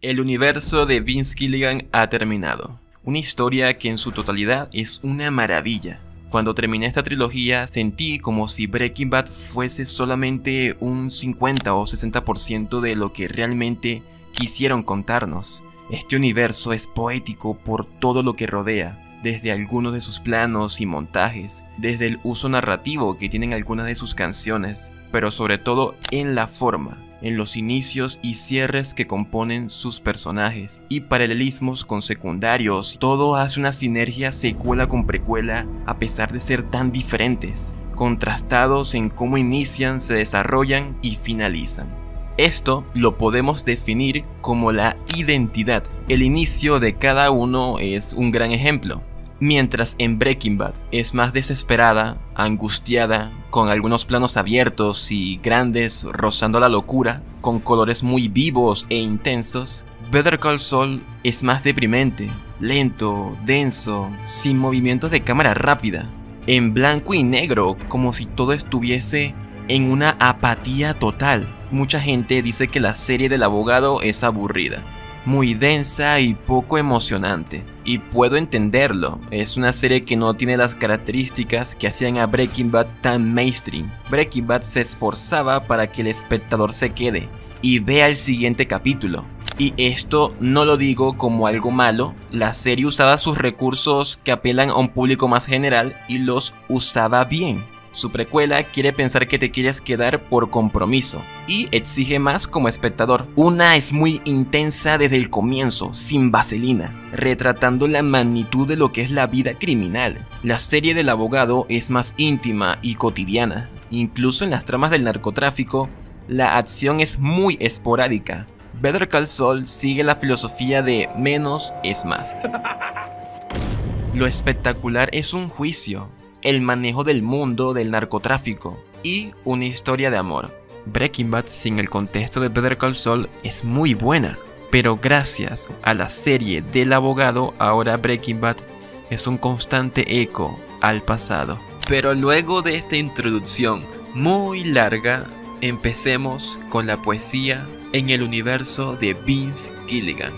El universo de Vince Gilligan ha terminado. Una historia que en su totalidad es una maravilla. Cuando terminé esta trilogía sentí como si Breaking Bad fuese solamente un 50 o 60% de lo que realmente quisieron contarnos. Este universo es poético por todo lo que rodea, desde algunos de sus planos y montajes, desde el uso narrativo que tienen algunas de sus canciones, pero sobre todo en la forma, en los inicios y cierres que componen sus personajes, y paralelismos con secundarios. Todo hace una sinergia secuela con precuela a pesar de ser tan diferentes, contrastados en cómo inician, se desarrollan y finalizan. Esto lo podemos definir como la identidad. El inicio de cada uno es un gran ejemplo. Mientras en Breaking Bad es más desesperada, angustiada, con algunos planos abiertos y grandes rozando la locura, con colores muy vivos e intensos, Better Call Saul es más deprimente, lento, denso, sin movimientos de cámara rápida, en blanco y negro, como si todo estuviese en una apatía total. Mucha gente dice que la serie del abogado es aburrida, muy densa y poco emocionante, y puedo entenderlo. Es una serie que no tiene las características que hacían a Breaking Bad tan mainstream. Breaking Bad se esforzaba para que el espectador se quede y vea el siguiente capítulo. Y esto no lo digo como algo malo, la serie usaba sus recursos que apelan a un público más general y los usaba bien. Su precuela quiere pensar que te quieres quedar por compromiso y exige más como espectador. Una es muy intensa desde el comienzo, sin vaselina, retratando la magnitud de lo que es la vida criminal. La serie del abogado es más íntima y cotidiana. Incluso en las tramas del narcotráfico, la acción es muy esporádica. Better Call Saul sigue la filosofía de menos es más. Lo espectacular es un juicio, el manejo del mundo del narcotráfico y una historia de amor. Breaking Bad sin el contexto de Better Call Saul es muy buena, pero gracias a la serie del abogado, ahora Breaking Bad es un constante eco al pasado. Pero luego de esta introducción muy larga, empecemos con la poesía en el universo de Vince Gilligan.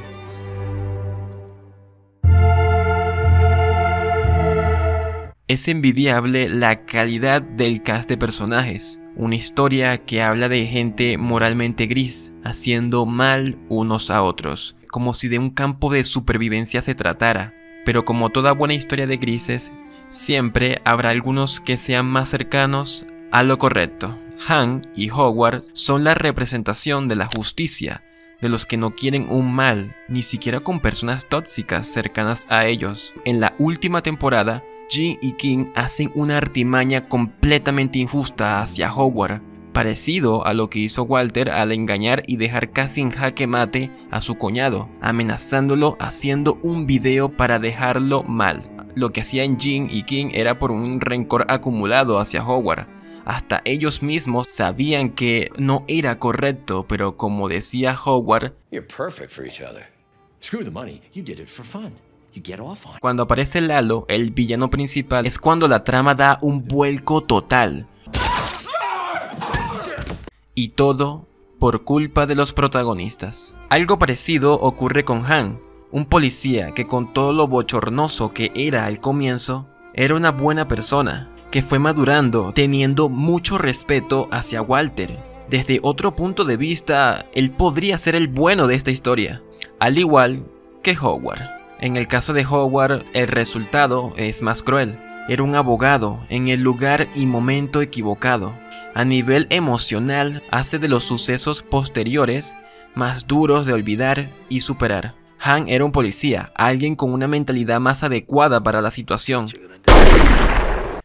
Es envidiable la calidad del cast de personajes, una historia que habla de gente moralmente gris, haciendo mal unos a otros, como si de un campo de supervivencia se tratara, pero como toda buena historia de grises, siempre habrá algunos que sean más cercanos a lo correcto. Hank y Howard son la representación de la justicia, de los que no quieren un mal, ni siquiera con personas tóxicas cercanas a ellos. En la última temporada, Jim y King hacen una artimaña completamente injusta hacia Howard, parecido a lo que hizo Walter al engañar y dejar casi en jaque mate a su cuñado, amenazándolo haciendo un video para dejarlo mal. Lo que hacían Jim y King era por un rencor acumulado hacia Howard. Hasta ellos mismos sabían que no era correcto, pero como decía Howard, You're perfect for each other. Screw the money, you did it for fun. Cuando aparece Lalo, el villano principal, es cuando la trama da un vuelco total. Y todo por culpa de los protagonistas. Algo parecido ocurre con Han, un policía que con todo lo bochornoso que era al comienzo, era una buena persona, que fue madurando, teniendo mucho respeto hacia Walter. Desde otro punto de vista, él podría ser el bueno de esta historia, al igual que Howard. En el caso de Howard, el resultado es más cruel. Era un abogado en el lugar y momento equivocado. A nivel emocional, hace de los sucesos posteriores más duros de olvidar y superar. Han era un policía, alguien con una mentalidad más adecuada para la situación.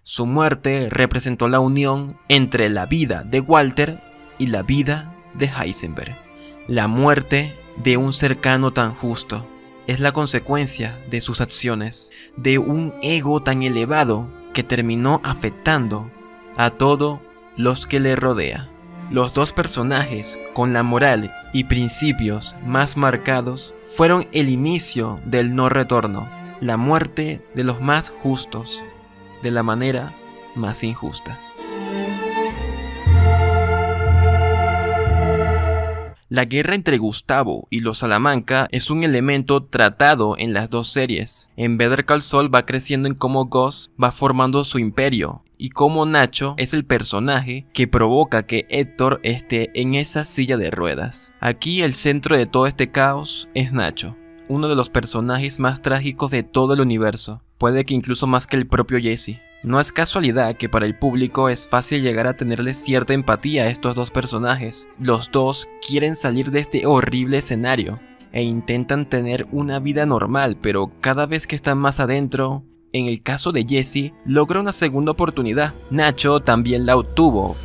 Su muerte representó la unión entre la vida de Walter y la vida de Heisenberg. La muerte de un cercano tan justo es la consecuencia de sus acciones, de un ego tan elevado que terminó afectando a todos los que le rodea. Los dos personajes con la moral y principios más marcados fueron el inicio del no retorno, la muerte de los más justos, de la manera más injusta. La guerra entre Gustavo y los Salamanca es un elemento tratado en las dos series. En Better Call Saul va creciendo en cómo Gus va formando su imperio y cómo Nacho es el personaje que provoca que Héctor esté en esa silla de ruedas. Aquí el centro de todo este caos es Nacho, uno de los personajes más trágicos de todo el universo, puede que incluso más que el propio Jesse. No es casualidad que para el público es fácil llegar a tenerle cierta empatía a estos dos personajes. Los dos quieren salir de este horrible escenario e intentan tener una vida normal, pero cada vez que están más adentro, en el caso de Jesse, logra una segunda oportunidad. Nacho también la obtuvo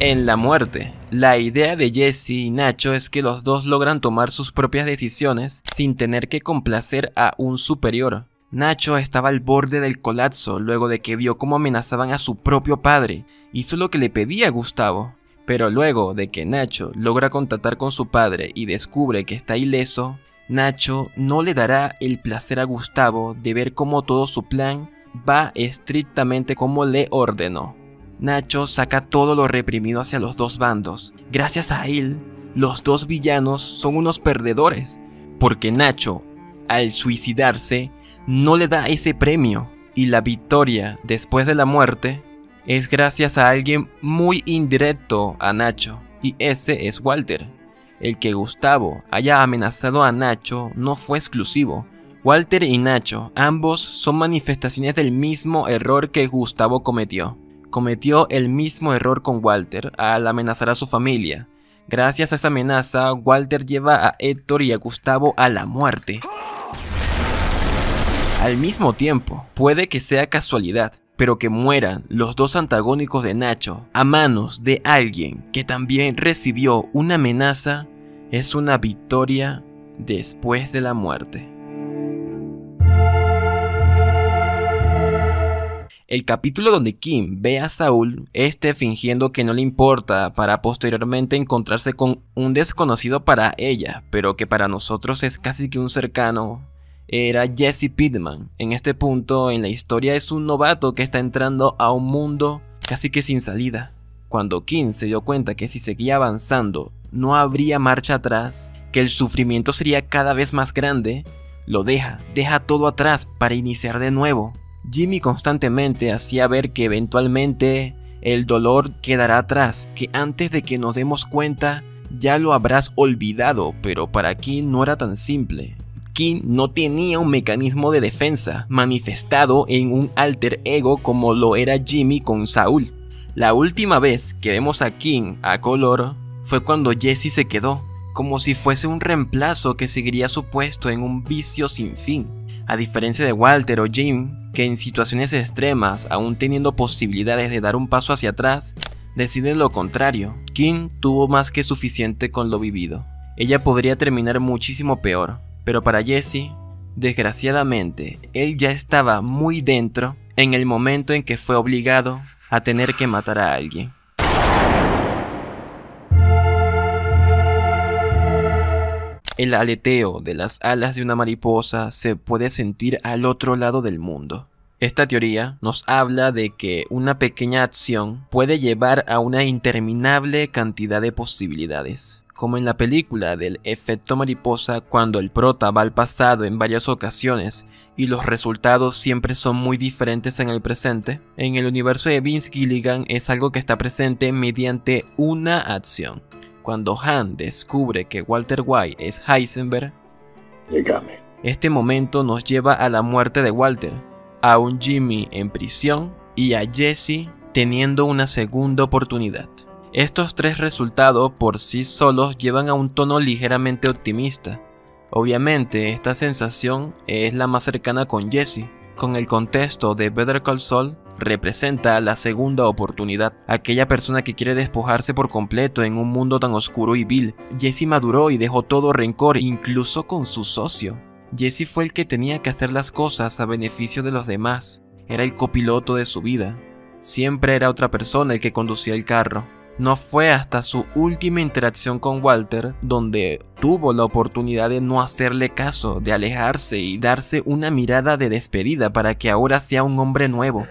en la muerte. La idea de Jesse y Nacho es que los dos logran tomar sus propias decisiones sin tener que complacer a un superior. Nacho estaba al borde del colapso luego de que vio cómo amenazaban a su propio padre. Hizo lo que le pedía a Gustavo. Pero luego de que Nacho logra contactar con su padre y descubre que está ileso, Nacho no le dará el placer a Gustavo de ver cómo todo su plan va estrictamente como le ordenó. Nacho saca todo lo reprimido hacia los dos bandos. Gracias a él, los dos villanos son unos perdedores, porque Nacho, al suicidarse, no le da ese premio, y la victoria después de la muerte es gracias a alguien muy indirecto a Nacho, y ese es Walter. El que Gustavo haya amenazado a Nacho no fue exclusivo. Walter y Nacho, ambos son manifestaciones del mismo error que Gustavo cometió. Cometió el mismo error con Walter al amenazar a su familia. Gracias a esa amenaza, Walter lleva a Héctor y a Gustavo a la muerte. Al mismo tiempo, puede que sea casualidad, pero que mueran los dos antagónicos de Nacho a manos de alguien que también recibió una amenaza es una victoria después de la muerte. El capítulo donde Kim ve a Saúl, fingiendo que no le importa para posteriormente encontrarse con un desconocido para ella, pero que para nosotros es casi que un cercano, era Jesse Pinkman. En este punto en la historia es un novato que está entrando a un mundo casi que sin salida. Cuando Kim se dio cuenta que si seguía avanzando no habría marcha atrás, que el sufrimiento sería cada vez más grande, lo deja todo atrás para iniciar de nuevo. Jimmy constantemente hacía ver que eventualmente el dolor quedará atrás, que antes de que nos demos cuenta ya lo habrás olvidado, pero para Kim no era tan simple. Kim no tenía un mecanismo de defensa manifestado en un alter ego como lo era Jimmy con Saúl. La última vez que vemos a Kim a color fue cuando Jesse se quedó, como si fuese un reemplazo que seguiría su puesto en un vicio sin fin. A diferencia de Walter o Jim, que en situaciones extremas, aún teniendo posibilidades de dar un paso hacia atrás, deciden lo contrario. Kim tuvo más que suficiente con lo vivido. Ella podría terminar muchísimo peor, pero para Jesse, desgraciadamente, él ya estaba muy dentro en el momento en que fue obligado a tener que matar a alguien. El aleteo de las alas de una mariposa se puede sentir al otro lado del mundo. Esta teoría nos habla de que una pequeña acción puede llevar a una interminable cantidad de posibilidades. Como en la película del efecto mariposa, cuando el prota va al pasado en varias ocasiones y los resultados siempre son muy diferentes en el presente, en el universo de Vince Gilligan es algo que está presente mediante una acción. Cuando Han descubre que Walter White es Heisenberg, este momento nos lleva a la muerte de Walter, a un Jimmy en prisión y a Jesse teniendo una segunda oportunidad. Estos tres resultados por sí solos llevan a un tono ligeramente optimista. Obviamente esta sensación es la más cercana con Jesse. Con el contexto de Better Call Saul, representa la segunda oportunidad, aquella persona que quiere despojarse por completo en un mundo tan oscuro y vil. Jesse maduró y dejó todo rencor, incluso con su socio. Jesse fue el que tenía que hacer las cosas a beneficio de los demás. Era el copiloto de su vida. Siempre era otra persona el que conducía el carro. No fue hasta su última interacción con Walter donde tuvo la oportunidad de no hacerle caso, de alejarse y darse una mirada de despedida para que ahora sea un hombre nuevo,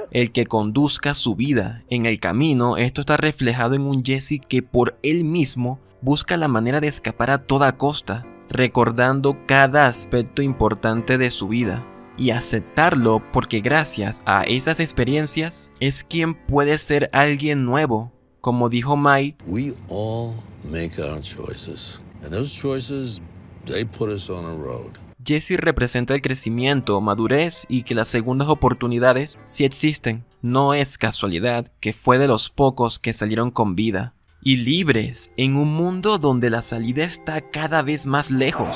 el que conduzca su vida. En el camino, esto está reflejado en un Jesse que por él mismo busca la manera de escapar a toda costa, recordando cada aspecto importante de su vida y aceptarlo, porque gracias a esas experiencias es quien puede ser alguien nuevo. Como dijo Might, We all make our choices, and those choices, they put us on a road. Jesse representa el crecimiento, madurez y que las segundas oportunidades sí existen. No es casualidad que fue de los pocos que salieron con vida y libres en un mundo donde la salida está cada vez más lejos.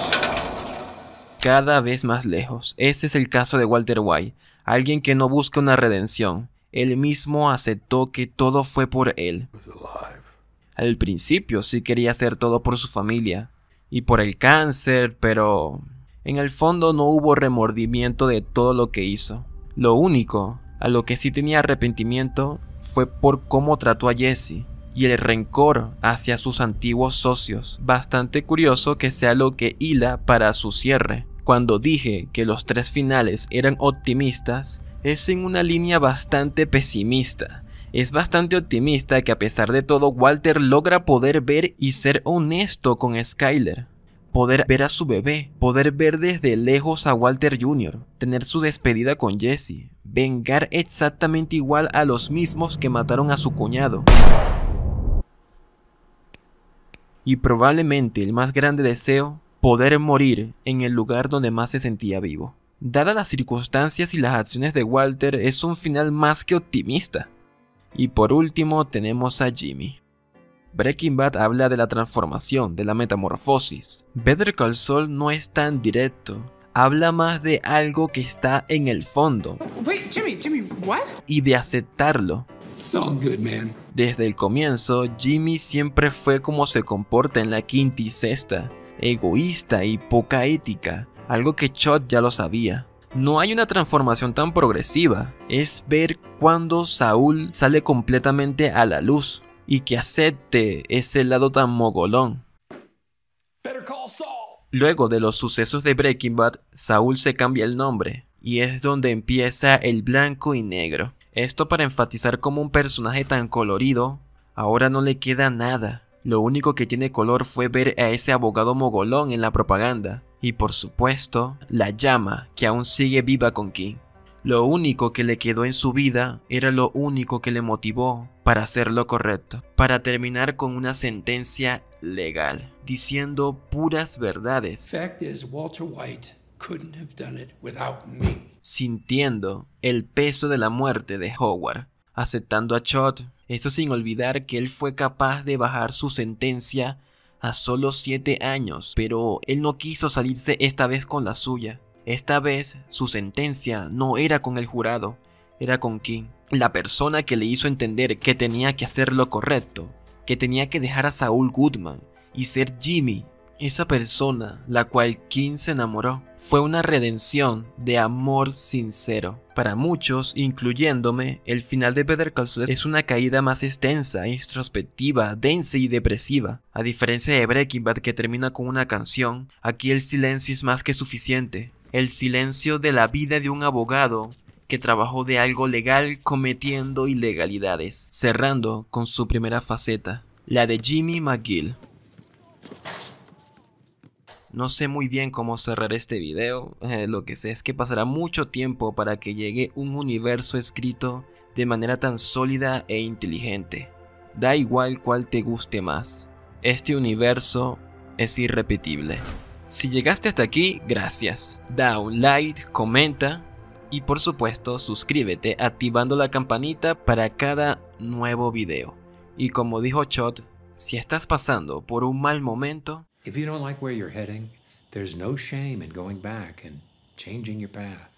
Cada vez más lejos. Ese es el caso de Walter White, alguien que no busca una redención. Él mismo aceptó que todo fue por él. Al principio sí quería hacer todo por su familia y por el cáncer, pero en el fondo no hubo remordimiento de todo lo que hizo. Lo único a lo que sí tenía arrepentimiento fue por cómo trató a Jesse y el rencor hacia sus antiguos socios. Bastante curioso que sea lo que hila para su cierre. Cuando dije que los 3 finales eran optimistas, es en una línea bastante pesimista. Es bastante optimista que a pesar de todo Walter logra poder ver y ser honesto con Skyler. Poder ver a su bebé, poder ver desde lejos a Walter Jr., tener su despedida con Jesse, vengar exactamente igual a los mismos que mataron a su cuñado. Y probablemente el más grande deseo, poder morir en el lugar donde más se sentía vivo. Dadas las circunstancias y las acciones de Walter, es un final más que optimista. Y por último tenemos a Jimmy. Breaking Bad habla de la transformación, de la metamorfosis. Better Call Saul no es tan directo, habla más de algo que está en el fondo. Wait, Jimmy, what? Y de aceptarlo. It's all good, man. Desde el comienzo, Jimmy siempre fue como se comporta en la quinta y sexta, egoísta y poca ética, algo que Chad ya lo sabía. No hay una transformación tan progresiva, es ver cuando Saúl sale completamente a la luz y que acepte ese lado tan mogolón. Better call Saul. Luego de los sucesos de Breaking Bad, Saúl se cambia el nombre y es donde empieza el blanco y negro. Esto para enfatizar cómo un personaje tan colorido ahora no le queda nada. Lo único que tiene color fue ver a ese abogado mogolón en la propaganda. Y por supuesto, la llama que aún sigue viva con King. Lo único que le quedó en su vida era lo único que le motivó para hacer lo correcto. Para terminar con una sentencia legal, diciendo puras verdades. Fact is, Walter White couldn't have done it without me. Sintiendo el peso de la muerte de Howard, aceptando a Chad, eso sin olvidar que él fue capaz de bajar su sentencia a solo 7 años, pero él no quiso salirse esta vez con la suya. Esta vez su sentencia no era con el jurado, era con King, la persona que le hizo entender que tenía que hacer lo correcto, que tenía que dejar a Saul Goodman y ser Jimmy. Esa persona, la cual King se enamoró, fue una redención de amor sincero. Para muchos, incluyéndome, el final de Better Call Saul es una caída más extensa, introspectiva, densa y depresiva. A diferencia de Breaking Bad, que termina con una canción, aquí el silencio es más que suficiente. El silencio de la vida de un abogado que trabajó de algo legal cometiendo ilegalidades, cerrando con su primera faceta, la de Jimmy McGill. No sé muy bien cómo cerrar este video, lo que sé es que pasará mucho tiempo para que llegue un universo escrito de manera tan sólida e inteligente. Da igual cuál te guste más, este universo es irrepetible. Si llegaste hasta aquí, gracias. Da un like, comenta y por supuesto suscríbete activando la campanita para cada nuevo video. Y como dijo Chot, si estás pasando por un mal momento, If you don't like where you're heading, there's no shame in going back and changing your path.